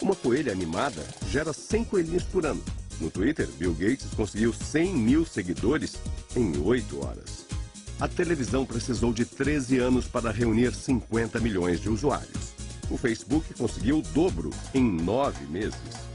Uma coelha animada gera 100 coelhinhos por ano. No Twitter, Bill Gates conseguiu 100 mil seguidores em 8 horas. A televisão precisou de 13 anos para reunir 50 milhões de usuários. O Facebook conseguiu o dobro em 9 meses.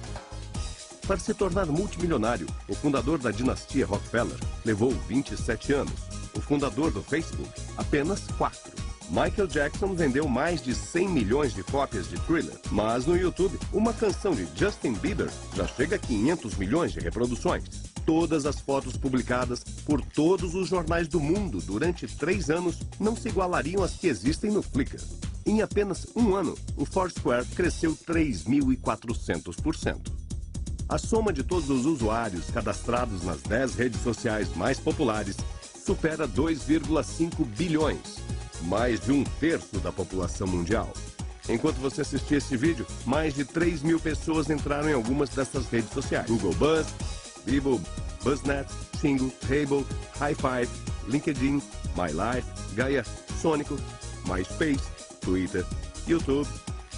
Para se tornar multimilionário, o fundador da dinastia Rockefeller levou 27 anos. O fundador do Facebook, apenas 4. Michael Jackson vendeu mais de 100 milhões de cópias de Thriller. Mas no YouTube, uma canção de Justin Bieber já chega a 500 milhões de reproduções. Todas as fotos publicadas por todos os jornais do mundo durante 3 anos não se igualariam às que existem no Flickr. Em apenas um ano, o Foursquare cresceu 3.400%. A soma de todos os usuários cadastrados nas 10 redes sociais mais populares supera 2,5 bilhões, mais de 1/3 da população mundial. Enquanto você assistia esse vídeo, mais de 3 mil pessoas entraram em algumas dessas redes sociais. Google Buzz, Vibo, BuzzNet, Xingo, Hable, Hi5, LinkedIn, MyLife, Gaia, Sônico, MySpace, Twitter, YouTube,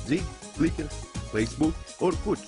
Zig, Flickr, Facebook, Orkut.